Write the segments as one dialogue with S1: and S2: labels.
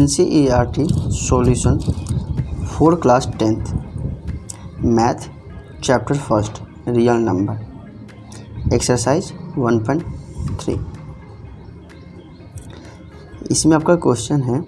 S1: NCERT solution for class 10th math chapter first real number exercise 1.3। इसमें आपका question है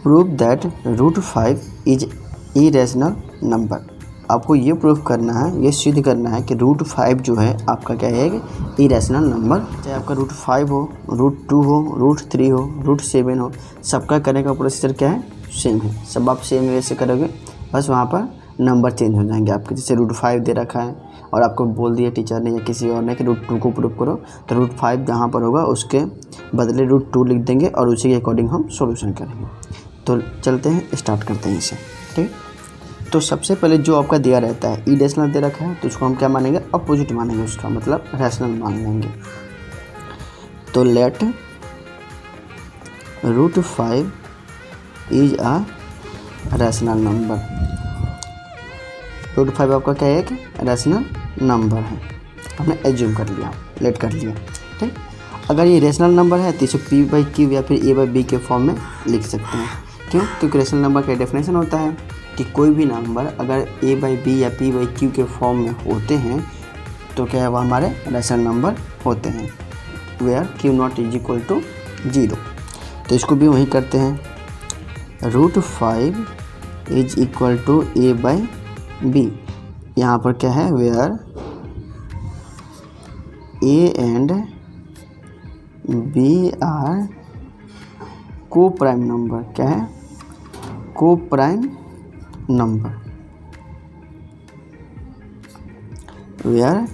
S1: prove that √5 is irrational number. आपको ये prove करना है, ये सिद्ध करना है कि √5 जो है आपका क्या है इरेशनल नंबर। चाहे आपका √5 हो, √2 हो, √3 हो, √7 हो, सबका करने का प्रोसीजर क्या है सेम है। सब आप सेम वे से करोगे, बस वहाँ पर नंबर चेंज हो जाएंगे आपके। जैसे √5 दे रखा है और आपको बोल दिया टीचर ने या किसी और ने कि √2 को प्रूव करो, तो √5 जहाँ पर होगा उसके बदले √2 लिख देंगे और उसी के अकॉर्डिंग हम सॉल्यूशन करेंगे। तो चलते हैं, स्टार्ट करते हैं इसे। ठीक, तो सबसे पहले जो आपका दिया रहता है इरेशनल दे रखा है तो उसको हम क्या मानेंगे, अपोजिट मानेंगे, उसका मतलब रैशनल मान लेंगे। तो let √5 is a rational number. √5 आपका क्या है, एक रैशनल नंबर है, हमने एज्यूम कर लिया, लेट कर लिया। ठीक, अगर ये रैशनल नंबर है तो इसे P/Q या फिर A/B के फॉर्म में लिख सकते हैं। क्यों? क्योंकि रैशनल नंबर का डेफिनेशन होता है कि कोई भी नंबर अगर A/B या P/Q के फॉर्म में होते हैं तो क्या है, वह हमारे रैशनल नंबर होते हैं, वेयर Q not = 0। तो इसको भी वही करते हैं, √5 इज इक्वल टू A/B। यहाँ पर क्या है, where A and B are coprime number. क्या है, coprime number, where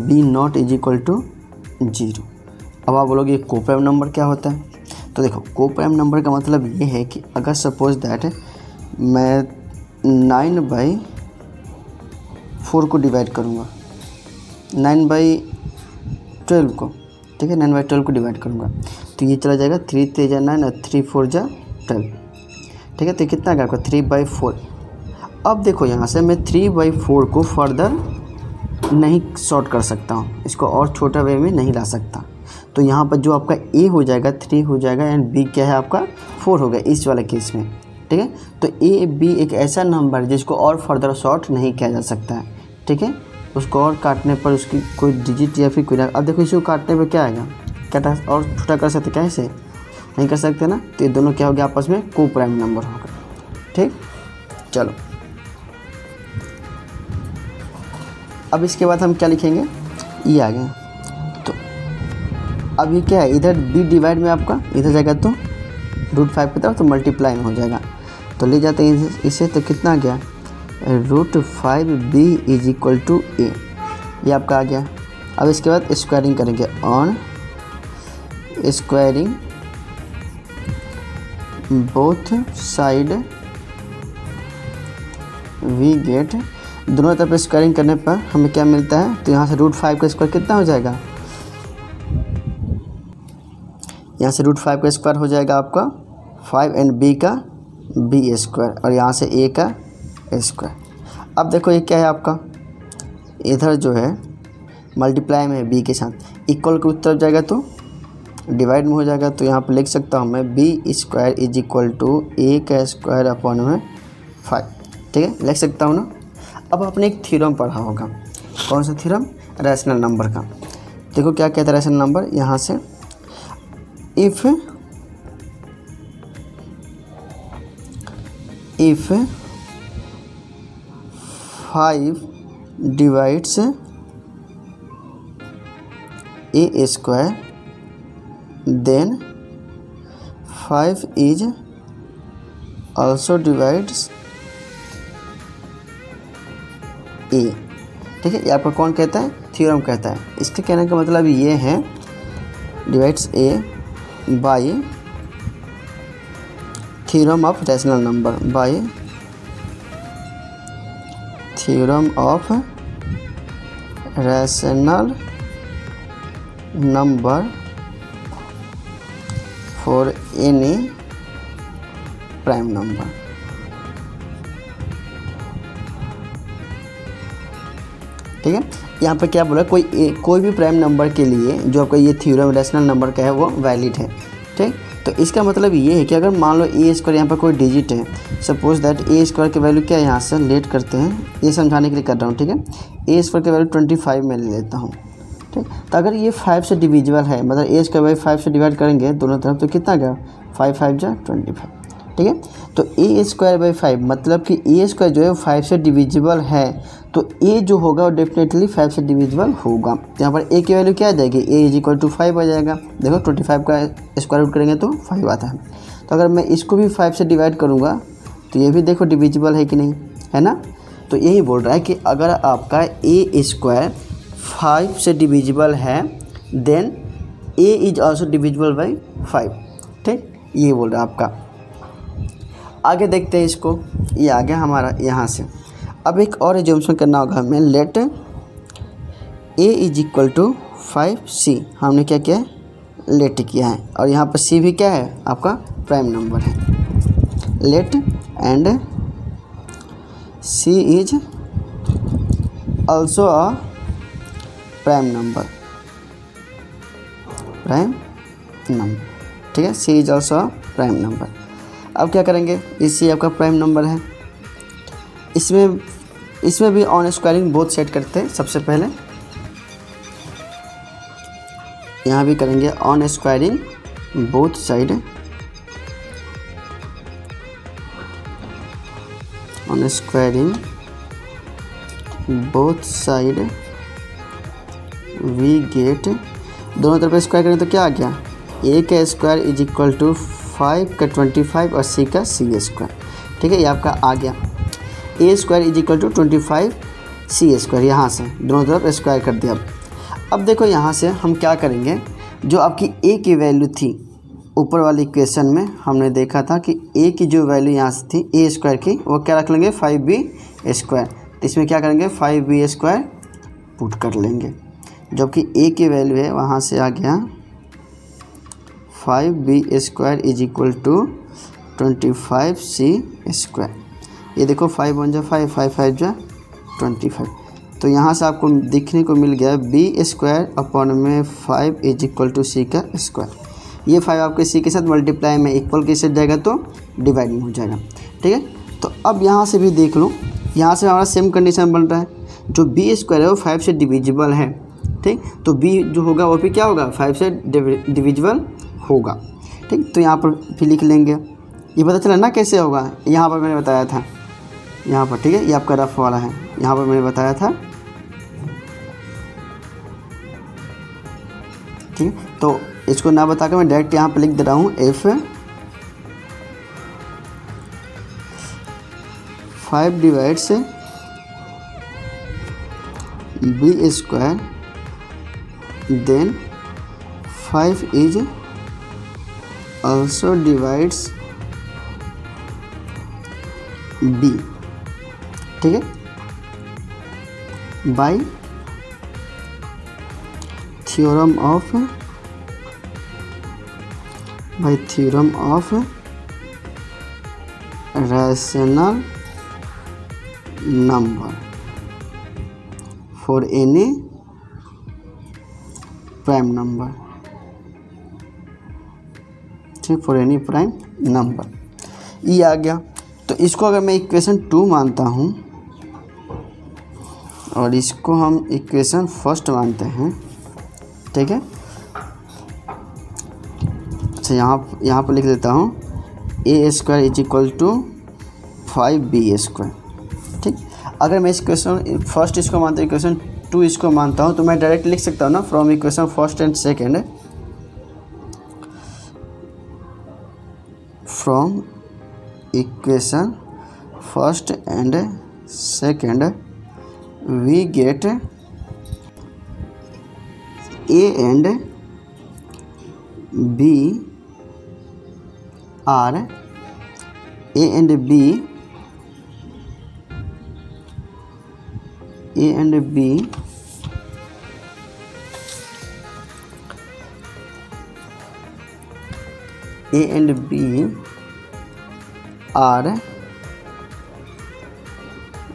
S1: B not = 0। अब आप बोलोगे को प्राइम नंबर क्या होता है? तो देखो, को प्राइम नंबर का मतलब ये है कि अगर सपोज दैट मैं 9/4 को डिवाइड करूँगा, 9/12 को, ठीक है, 9/12 को डिवाइड करूँगा तो ये चला जाएगा 3 × 3 = 9 और 3 × 4 = 12। ठीक है, तो कितना आ गया आपका 3/4। अब देखो यहाँ से मैं 3/4 को फर्दर नहीं शॉर्ट कर सकता हूँ, इसको और छोटा वे में नहीं ला सकता। तो यहाँ पर जो आपका A हो जाएगा 3 हो जाएगा एंड B क्या है आपका 4 हो गया इस वाले केस में। ठीक है, तो A/B एक ऐसा नंबर जिसको और फर्दर शॉर्ट नहीं किया जा सकता है। ठीक है, उसको और काटने पर उसकी कोई डिजिट या फिर कोई, अब देखो इसको काटने पर क्या आएगा, क्या और छोटा कर सकते, कैसे नहीं कर सकते ना। तो ये दोनों क्या हो गया, आपस में को प्राइम नंबर होगा। ठीक, चलो अब इसके बाद हम क्या लिखेंगे, ये आ गया। तो अब ये क्या है, इधर B डिवाइड में आपका इधर जाएगा तो √5 की तरफ तो मल्टीप्लाई में हो जाएगा, तो ले जाते हैं इसे, तो कितना आ गया, √5B = A, ये आपका आ गया। अब इसके बाद स्क्वायरिंग करेंगे, on squaring both side we get, दोनों तरफ स्क्वायरिंग करने पर हमें क्या मिलता है, तो यहाँ से √5 का स्क्वायर कितना हो जाएगा, यहाँ से √5 का स्क्वायर हो जाएगा आपका 5 एंड B का B स्क्वायर और यहाँ से A का स्क्वायर। अब देखो ये क्या है आपका, इधर जो है मल्टीप्लाई में है B के साथ, इक्वल के उत्तर जाएगा तो डिवाइड में हो जाएगा। तो यहाँ पर लिख सकता हूँ मैं B² = A² / 5। ठीक है, लिख सकता हूँ ना। अब आपने एक थ्योरम पढ़ा होगा, कौन सा थ्योरम, रैशनल नंबर का। देखो क्या कहता है रैशनल नंबर, यहाँ से if 5 divides A² then 5 is also divides A। ठीक है, ये आपका कौन कहता है, थ्योरम कहता है। इसके कहने का मतलब ये है, divides A bye theorem of rational number, bye theorem of rational number for any prime number. ठीक है, यहाँ पर क्या बोला, कोई भी प्राइम नंबर के लिए जो आपका ये थ्योरम रैशनल नंबर का है वो वैलिड है। ठीक, तो इसका मतलब ये है कि अगर मान लो ए स्क्वायर यहाँ पर कोई डिजिट है, सपोज दैट ए स्क्वायर की वैल्यू क्या है, यहाँ से लेट करते हैं, ये समझाने के लिए कर रहा हूँ, ठीक है। ए स्क्वायर की वैल्यू 25 में ले लेता हूँ, ठीक। तो अगर ये 5 से डिविजिबल है, मतलब ए स्क्वायर बाई 5 से डिवाइड करेंगे दोनों तरफ, तो कितना गया, 5 5 जा 25, ठीक है। तो ए स्क्वायर बाई 5 मतलब कि ए स्क्वायर जो है 5 से डिविजिबल है, तो ए जो होगा वो डेफिनेटली 5 से डिविजिबल होगा। तो यहाँ पर ए की वैल्यू क्या आ जाएगी, ए इज इक्वल टू 5 आ जाएगा। देखो 25 का स्क्वायर रूट करेंगे तो 5 आता है। तो अगर मैं इसको भी 5 से डिवाइड करूँगा तो ये भी देखो डिविजिबल है कि नहीं, है ना। तो यही बोल रहा है कि अगर आपका ए स्क्वायर 5 से डिविजिबल है then A is also divisible by 5, ठीक। ये बोल रहा है आपका। आगे देखते हैं इसको, ये आ गया हमारा यहाँ से। अब एक और एज्यूम्शन करना होगा हमें, let A is equal to 5c, हमने क्या किया है, लेट किया है, और यहाँ पर c भी क्या है, आपका प्राइम नंबर है। Let and c is also a prime number, ठीक है, c is also a prime number. अब क्या करेंगे, इसी आपका प्राइम नंबर है, इसमें भी ऑन स्क्वायरिंग बोथ सेट करते हैं। सबसे पहले यहाँ भी करेंगे on squaring both side, on squaring both side we get, दोनों तरफ स्क्वायर करें तो क्या आ गया, ए का स्क्वायर इज इक्वल टू 5 का 25 और सी का सी स्क्वायर, ठीक है। ये आपका आ गया a square is equal to 25 c square, यहाँ से दोनों तरफ स्क्वायर कर दिया। अब देखो यहाँ से हम क्या करेंगे, जो आपकी ए की वैल्यू थी ऊपर वाली इक्वेशन में हमने देखा था कि ए की जो वैल्यू यहाँ से थी ए स्क्वायर की, वो क्या रख लेंगे 5b स्क्वायर। तो इसमें क्या करेंगे 5b स्क्वायर पुट कर लेंगे, जबकि ए की वैल्यू है वहाँ से आ गया 5b square is equal to 25c square. ये देखो 5 1 जा 5, 5 5 जा 25। तो यहाँ से आपको दिखने को मिल गया b स्क्वायर अपॉन में 5 इज इक्वल टू c का स्क्वायर। ये 5 आपके c के साथ मल्टीप्लाई में इक्वल के साथ जाएगा तो डिवाइडिंग हो जाएगा, ठीक है। तो अब यहाँ से भी देख लो, यहाँ से हमारा सेम कंडीशन बन रहा है, जो b स्क्वायर है वो 5 से डिविजिबल है, ठीक। तो b जो होगा वो भी क्या होगा, 5 से डिविजिबल होगा, ठीक। तो यहाँ पर भी लिख लेंगे, ये पता चला ना कैसे होगा, यहाँ पर मैंने बताया था, यहाँ पर, ठीक है। ये आपका रफ वाला है, यहाँ पर मैंने बताया था, ठीक है। तो इसको ना बता कर मैं डायरेक्ट यहाँ पर लिख दे रहा हूँ, f 5 divides b square then 5 is also divides b, ठीक है, by theorem of rational number for any prime number, for any prime number. ये आ गया। तो इसको अगर मैं इक्वेशन 2 मानता हूँ और इसको हम इक्वेशन फर्स्ट मानते हैं, ठीक है। अच्छा यहाँ पर लिख देता हूँ a square is equal to 5b square, ठीक। अगर मैं इक्वेशन फर्स्ट इसको मानता हूँ, इक्वेशन 2 इसको मानता हूँ, तो मैं डायरेक्ट लिख सकता हूँ ना, from equation first and second, from equation first and second we get a and b are a and b are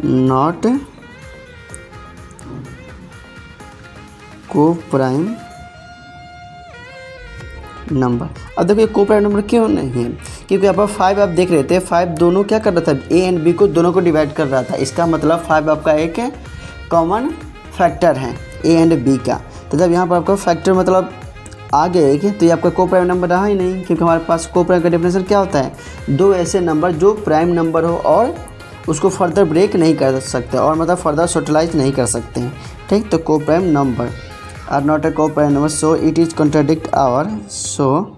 S1: not co-prime number. अब देखो ये को प्राइम नंबर क्यों नहीं है, क्योंकि यहाँ पर 5 आप देख रहे थे, 5 दोनों क्या कर रहा था, ए एंड बी को दोनों को डिवाइड कर रहा था। इसका मतलब 5 आपका एक कॉमन फैक्टर है ए एंड बी का। तो जब यहाँ पर आपका फैक्टर मतलब आ गया है कि तो ये आपका को प्राइम नंबर रहा ही नहीं, क्योंकि हमारे पास को प्राइम का डेफिनेशन क्या होता है, दो ऐसे नंबर जो प्राइम नंबर हो और उसको फर्दर ब्रेक नहीं कर सकते और मतलब फर्दर सोशलाइज नहीं कर सकते हैं, ठीक। तो coprime number are not a coprime number, so it is contradict our, so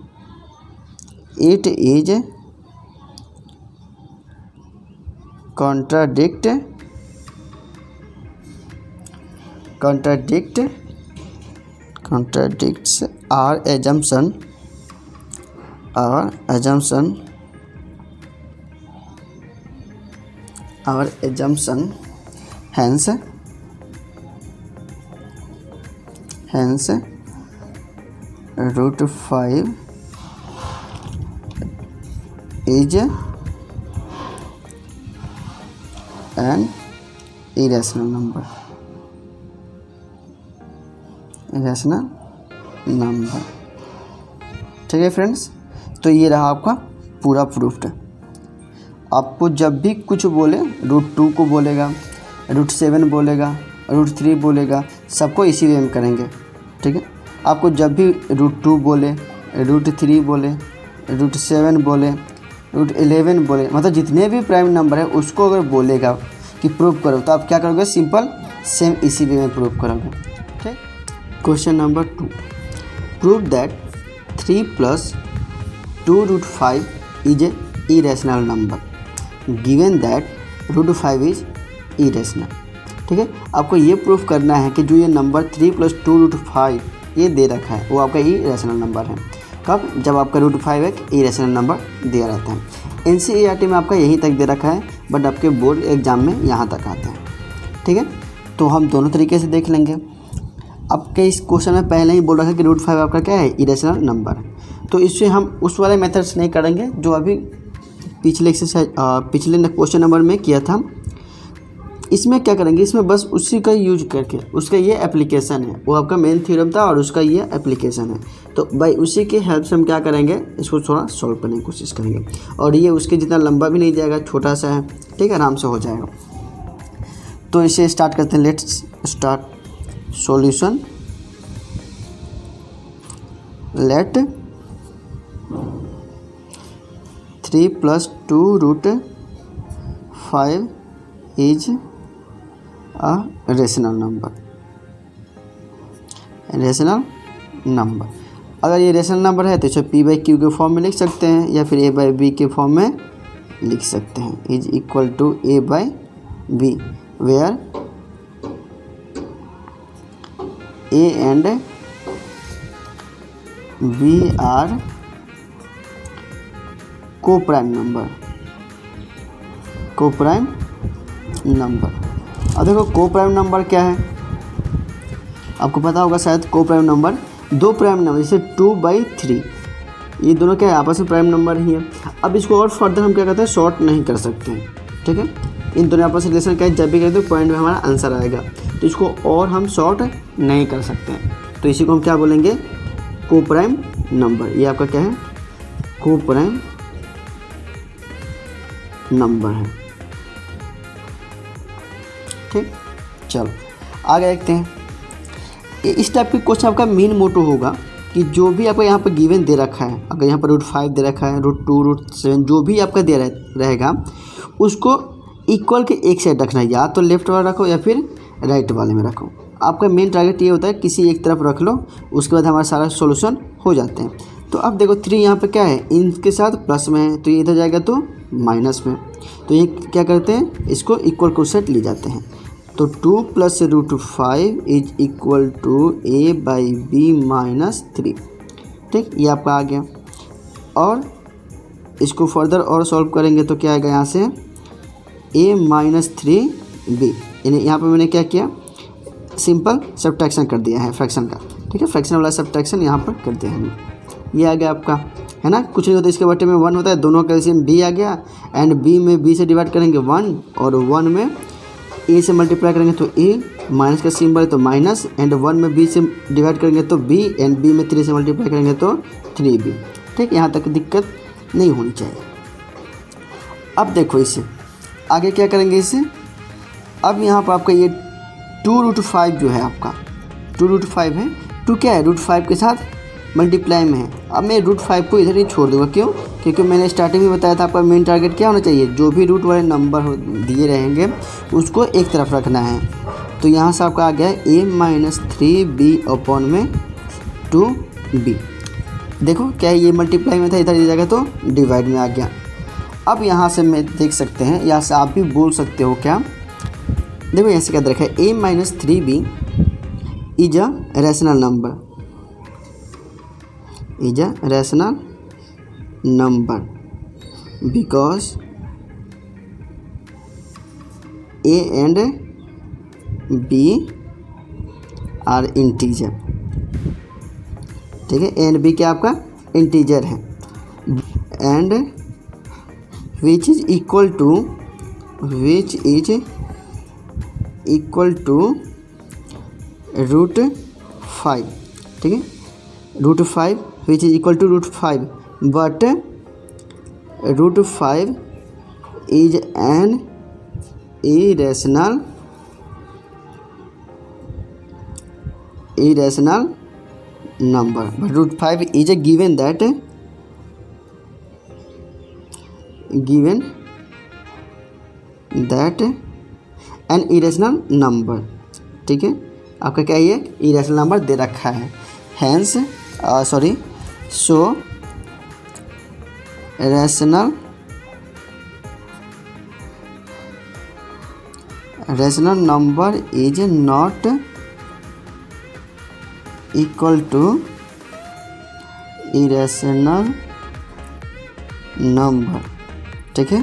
S1: it is contradicts our assumption hence root 5 is an irrational number। ठीक है फ्रेंड्स, तो ये रहा आपका पूरा प्रूफ्ड। आपको जब भी कुछ बोले √2 को बोलेगा, √7 बोलेगा, √3 बोलेगा, सबको इसी वे में करेंगे, ठीक है। आपको जब भी √2 बोले, √3 बोले, √7 बोले, √11 बोले, मतलब जितने भी प्राइम नंबर है उसको अगर बोलेगा कि प्रूव करो, तो आप क्या करोगे, सिंपल सेम इसी वे में प्रूव करोगे, ठीक। Question number 2, prove that 3 + 2√5 is a irrational number given that √5 is irrational. ठीक है, आपको ये प्रूफ करना है कि जो ये नंबर 3 + 2√5 ये दे रखा है वो आपका इरेशनल नंबर है। कब? जब आपका √5 एक इरेशनल नंबर दिया रहता है। NCERT में आपका यहीं तक दे रखा है, बट आपके बोर्ड एग्जाम में यहाँ तक आते हैं। ठीक है, तो हम दोनों तरीके से देख लेंगे। आपके इस क्वेश्चन में पहले ही बोल रखा है कि √5 आपका क्या है, इरेशनल नंबर। तो इससे हम उस वाले मेथड्स नहीं करेंगे जो अभी पिछले क्वेश्चन नंबर में किया था। इसमें क्या करेंगे, इसमें बस उसी का यूज करके, उसका ये एप्लीकेशन है, वो आपका मेन थ्योरम था और उसका ये एप्लीकेशन है। तो भाई उसी के हेल्प से हम क्या करेंगे, इसको थोड़ा सॉल्व करने की कोशिश करेंगे। और ये उसके जितना लंबा भी नहीं जाएगा, छोटा सा है, ठीक है, आराम से हो जाएगा। तो इसे स्टार्ट करते हैं। Let's start solution. Let 3 + 2√5 is a rational number. Rational number, अगर ये रेशनल नंबर है तो इसे P/Q के फॉर्म में लिख सकते हैं या फिर A/B के फॉर्म में लिख सकते हैं। Is equal to A/B where A and B are coprime number. Coprime number, अब देखो को-प्राइम नंबर क्या है, आपको पता होगा शायद। को-प्राइम नंबर दो प्राइम नंबर जैसे 2/3, ये दोनों क्या है, आपस में प्राइम नंबर ही है। अब इसको और फर्दर हम क्या करते हैं, शॉर्ट नहीं कर सकते हैं। ठीक है, इन दोनों आपस में रिलेशन क्या है, जब भी करते हैं पॉइंट में हमारा आंसर आएगा, तो इसको और हम शॉर्ट नहीं कर सकते हैं। तो इसी को हम क्या बोलेंगे, को-प्राइम नंबर। ये आपका क्या है, को-प्राइम नंबर है। ठीक, चलो आगे देखते हैं। इस टाइप के क्वेश्चन आपका मेन मोटो होगा कि जो भी आपका यहाँ पर गिवन दे रखा है, अगर यहाँ पर √5 दे रखा है, √2, √7 जो भी आपका दे रहेगा, उसको इक्वल के एक साइड रखना है, या तो लेफ्ट वाला रखो या फिर राइट वाले में रखो। आपका मेन टारगेट ये होता है किसी एक तरफ रख लो, उसके बाद हमारा सारा सॉल्यूशन हो जाते हैं। तो अब देखो 3 यहाँ पे क्या है, इनके साथ प्लस में है, तो ये इधर जाएगा तो माइनस में। तो ये क्या करते हैं, इसको इक्वल को सेट ले जाते हैं। तो 2 + √5 इज इक्वल टू A/B - 3। ठीक, ये आपका आ गया। और इसको फर्दर और सॉल्व करेंगे तो क्या आएगा, यहाँ से A - 3B। यानी यहाँ पर मैंने क्या किया, सिंपल सब्ट्रैक्शन कर दिया है फ्रैक्शन का। ठीक है, फ्रैक्शन वाला सब्ट्रैक्शन यहाँ पर कर दिया हमने। ये आ गया आपका, है ना, कुछ नहीं होता, इसके बटे में 1 होता है, दोनों का एलसीएम B आ गया। एंड B में B से डिवाइड करेंगे 1 और 1 में ए से मल्टीप्लाई करेंगे तो ए, माइनस का सिंबल है तो माइनस, एंड 1 में बी से डिवाइड करेंगे तो बी, एंड बी में 3 से मल्टीप्लाई करेंगे तो 3b। ठीक, यहाँ तक दिक्कत नहीं होनी चाहिए। अब देखो इसे आगे क्या करेंगे इसे। अब यहाँ पर आपका ये 2√5 जो है आपका 2√5 है, 2 क्या है √5 के साथ मल्टीप्लाई में है। अब मैं √5 को इधर ही छोड़ दूँगा, क्यों? क्योंकि मैंने स्टार्टिंग में बताया था आपका मेन टारगेट क्या होना चाहिए, जो भी रूट वाले नंबर दिए रहेंगे उसको एक तरफ रखना है। तो यहाँ से आपका आ गया a-3b/2b। देखो क्या है, ये मल्टीप्लाई में था, इधर ये जगह तो डिवाइड में आ गया। अब यहाँ से मैं देख सकते हैं, यहाँ से आप भी बोल सकते हो क्या, देखो यहाँ से क्या रखा है, a-3b is a rational number, is a rational number because a and b are integer। ठीक है, a and b क्या आपका इंटीजर है, and which is equal to √5। ठीक है, √5 which is equal to √5, but √5 is an irrational number, but √5 is a given that an irrational number। ठीक है, आपका क्या ये इरेशनल नंबर दे रखा है, hence so rational number is not equal to irrational number। ठीक है,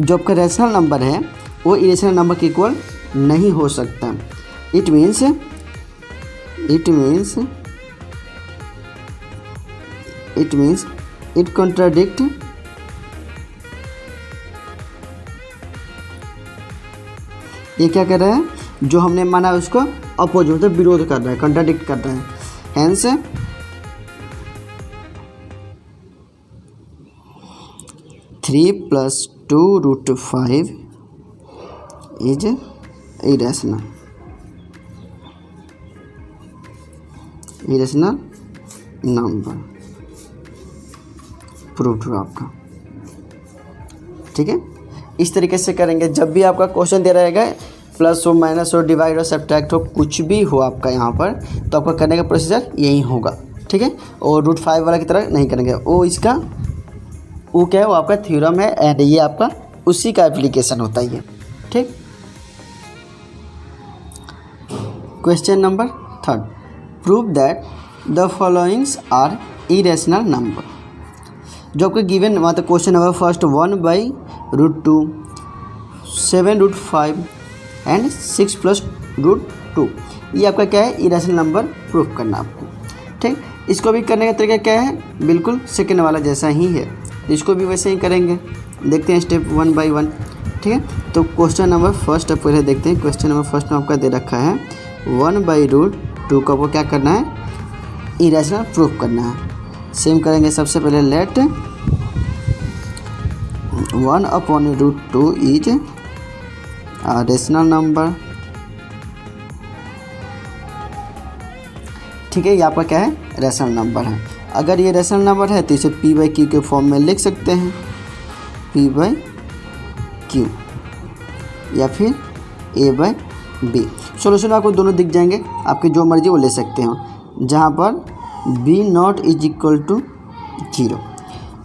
S1: जो आपका रैशनल नंबर है वो इरेशनल नंबर के इक्वल नहीं हो सकता। इट मीन्स it contradict ये क्या कर रहा है, जो हमने माना उसको अपोजिट मतलब विरोध कर रहा है, कंट्राडिक्ट कर रहा है। Hence 3 + 2√5 is irrational number, prove हुआ आपका। ठीक है, इस तरीके से करेंगे। जब भी आपका क्वेश्चन दे रहेगा, प्लस हो, माइनस हो, डिवाइड हो, सब्ट्रैक्ट हो, कुछ भी हो आपका यहाँ पर, तो आपका करने का प्रोसीजर यही होगा। ठीक है, और √5 वाला की तरह नहीं करेंगे, वो क्या है, वो आपका थ्योरम है, एंड ये आपका उसी का एप्लीकेशन होता है ये। ठीक, question number 3, prove that the followings are irrational number. जो आपका गिवन मतलब क्वेश्चन नंबर फर्स्ट 1/√2, 7√5 एंड 6 + √2, ये आपका क्या है, इरेशनल नंबर प्रूफ करना आपको। ठीक, इसको भी करने का तरीका क्या है, बिल्कुल सेकेंड वाला जैसा ही है, इसको भी वैसे ही करेंगे। देखते हैं स्टेप 1 बाय 1। ठीक है, तो क्वेश्चन नंबर फर्स्ट पहले देखते हैं। क्वेश्चन नंबर फर्स्ट में आपका दे रखा है 1/√2 का वो क्या करना है, इरेशनल प्रूफ करना है। सेम करेंगे, सबसे पहले लेट 1/√2 इज a rational नंबर। ठीक है, ये आपका क्या है, रेशनल नंबर है। अगर ये रेशनल नंबर है तो इसे p/q के फॉर्म में लिख सकते हैं, p/q या फिर a/b। सोल्यूशन आपको दोनों दिख जाएंगे, आपकी जो मर्जी वो ले सकते हो, जहाँ पर b0 is equal to 0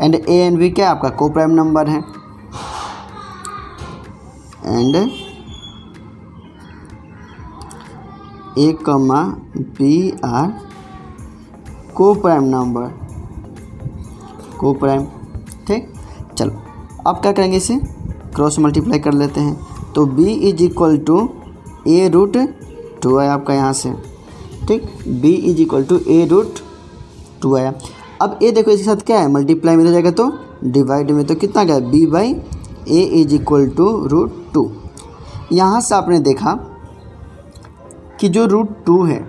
S1: and a and b क्या आपका को प्राइम नंबर है, and a, b are coprime number, coprime. ठीक, चलो अब क्या करेंगे, इसे क्रॉस मल्टीप्लाई कर लेते हैं। तो b is equal to a√2 है आपका यहाँ से। ठीक, b is equal to a√2 आया। अब a देखो इसके साथ क्या है, मल्टीप्लाई में हो जाएगा तो डिवाइड में, तो कितना क्या है, b/a इज इक्वल टू √2। यहाँ से आपने देखा कि जो रूट 2 है,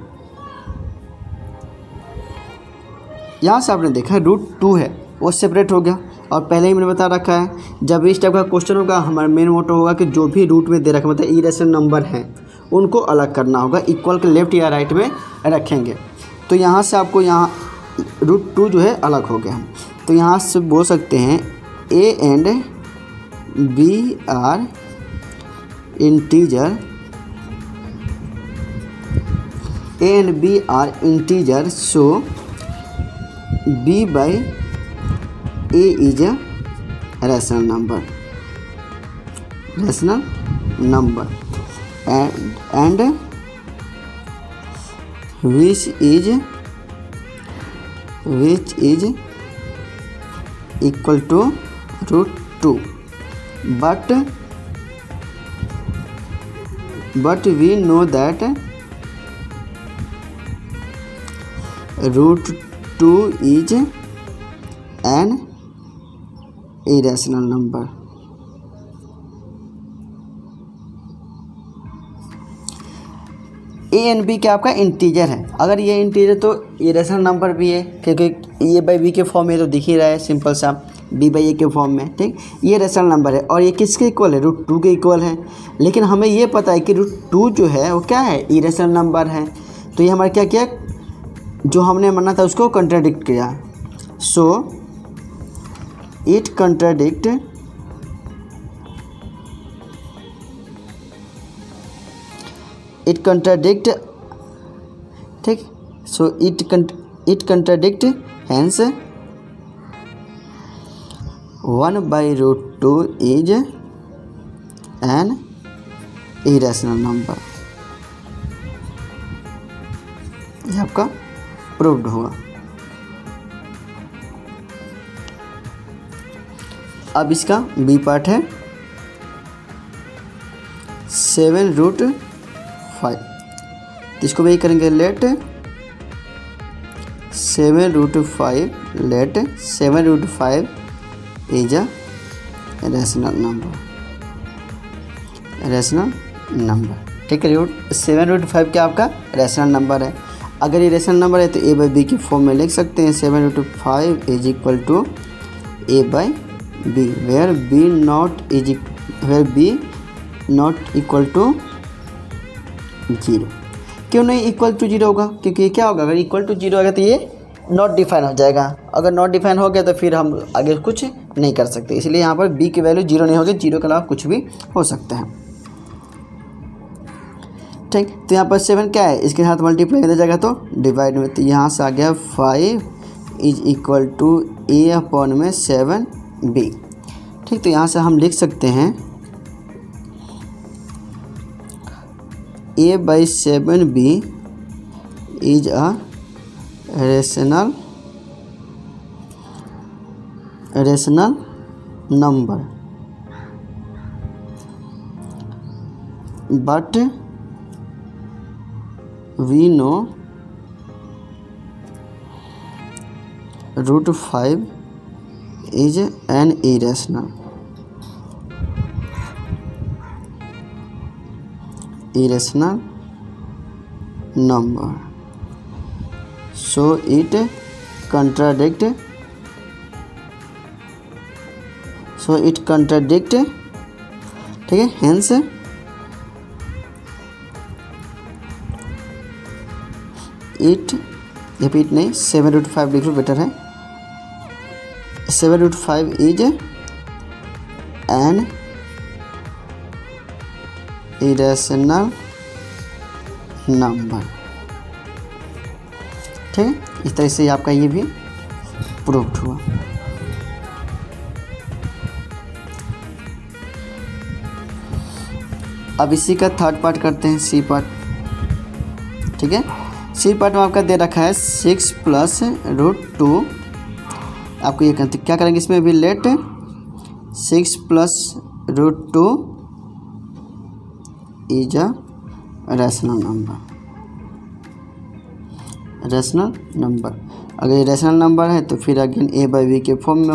S1: यहाँ से आपने देखा रूट 2 है वो सेपरेट हो गया। और पहले ही मैंने बता रखा है जब इस टाइप का क्वेश्चन होगा हमारा मेन मोटो होगा कि जो भी रूट में दे रखा मतलब इरेशनल नंबर हैं उनको अलग करना होगा, इक्वल के लेफ्ट या राइट में रखेंगे। तो यहाँ से आपको यहाँ रूट 2 जो है अलग हो गया। तो यहाँ से बोल सकते हैं A and B are integer, A and B are integer, so B by A is a rational number and which is equal to root 2, but we know that root 2 is an irrational number। A and B क्या आपका integer है, अगर ये integer तो irrational number भी है क्योंकि ए by B के फॉर्म में तो दिख ही रहा है सिंपल सा, बी बाई ए के फॉर्म में, ठीक। ये रेशनल नंबर है और ये किसके इक्वल है, रूट 2 के इक्वल है। लेकिन हमें ये पता है कि रूट 2 जो है वो क्या है, इरेशनल नंबर है। तो ये हमारा क्या किया, जो हमने माना था उसको कंट्राडिक्ट किया। सो इट कंट्राडिक्ट ठीक। So it contradict hence 1/√2 is an irrational number. ये आपका प्रूव्ड हुआ। अब इसका बी पार्ट है 7√5। इसको वही करेंगे, let 7√5 is a rational number, ठीक है। 7√5 क्या आपका रेशनल नंबर है। अगर ये रेशनल नंबर है तो ए बाई बी की फॉर्म में लिख सकते हैं 7√5 is equal to A by B, where B not equal to 0। क्यों नहीं इक्वल टू 0 होगा, क्योंकि क्या होगा, अगर इक्वल टू 0 आएगा तो ये नॉट डिफाइन हो जाएगा। अगर नॉट डिफाइन हो गया तो फिर हम आगे कुछ नहीं कर सकते, इसलिए यहाँ पर बी की वैल्यू 0 नहीं होगी, 0 के अलावा कुछ भी हो सकता है, ठीक। तो यहाँ पर 7 क्या है, इसके साथ मल्टीप्लाई हो जाएगा तो डिवाइड में, तो यहाँ से आ गया 5 is equal to A upon में 7b, ठीक। तो यहाँ से हम लिख सकते हैं a/7b is a rational number, but we know √5 is an irrational number, so it contradict ठीक है। hence it रिपीट नहीं 7√5 लिख लो बेटर है। 7√5 इज एन इरेशनल नंबर, ठीक है। इस तरह से आपका ये भी प्रूव्ड हुआ। अब इसी का थर्ड पार्ट करते हैं, सी पार्ट, ठीक है। सी पार्ट में आपका दे रखा है 6 + √2। आपको ये क्या करेंगे, इसमें भी let 6 + √2 is a rational number. अगर ये रेशनल नंबर है तो फिर अगेन ए बाई बी के फॉर्म में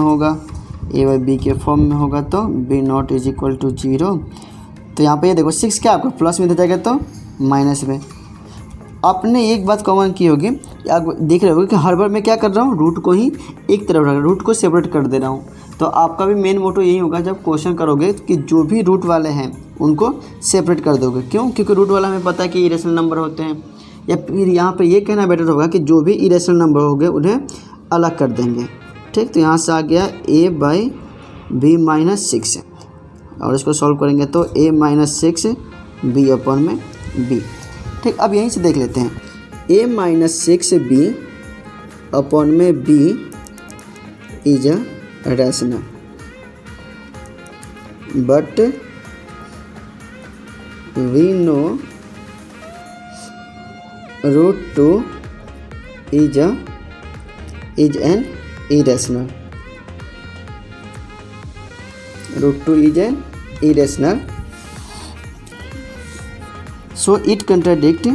S1: होगा, तो b not is equal to 0, तो यहाँ पे ये देखो 6 क्या आपको प्लस में दे जाएगा तो माइनस में। आपने एक बात कॉमन की होगी, आप देख रहे होगे कि हर बार मैं क्या कर रहा हूँ, रूट को ही एक तरफ रख रहा हूँ, रूट को सेपरेट कर दे रहा हूँ। तो आपका भी मेन मोटो यही होगा जब क्वेश्चन करोगे कि जो भी रूट वाले हैं उनको सेपरेट कर दोगे। क्यों? क्योंकि रूट वाला हमें पता है कि इरेशनल नंबर होते हैं। या फिर यहाँ पे ये कहना बेटर होगा कि जो भी इरेशनल नंबर होंगे उन्हें अलग कर देंगे। ठीक, तो यहाँ से आ गया a/b-6 और इसको सॉल्व करेंगे तो a-6 b/b। ठीक, अब यहीं से देख लेते हैं a-6 b/b is a rational but we know √2 is an irrational. √2 is an irrational. So it contradict.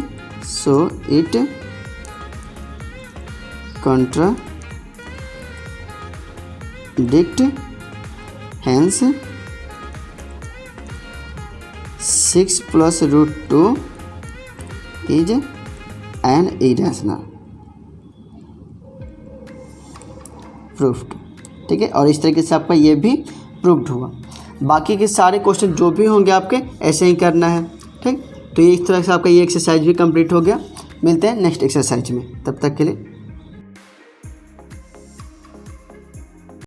S1: Hence 6 plus √2 is an irrational. Proofed. ठीक है, और इस तरीके से आपका ये भी प्रूफ्ड हुआ। बाकी के सारे क्वेश्चन जो भी होंगे आपके ऐसे ही करना है। ठीक, तो इस तरह से आपका ये एक्सरसाइज भी कंप्लीट हो गया। मिलते हैं नेक्स्ट एक्सरसाइज में, तब तक के लिए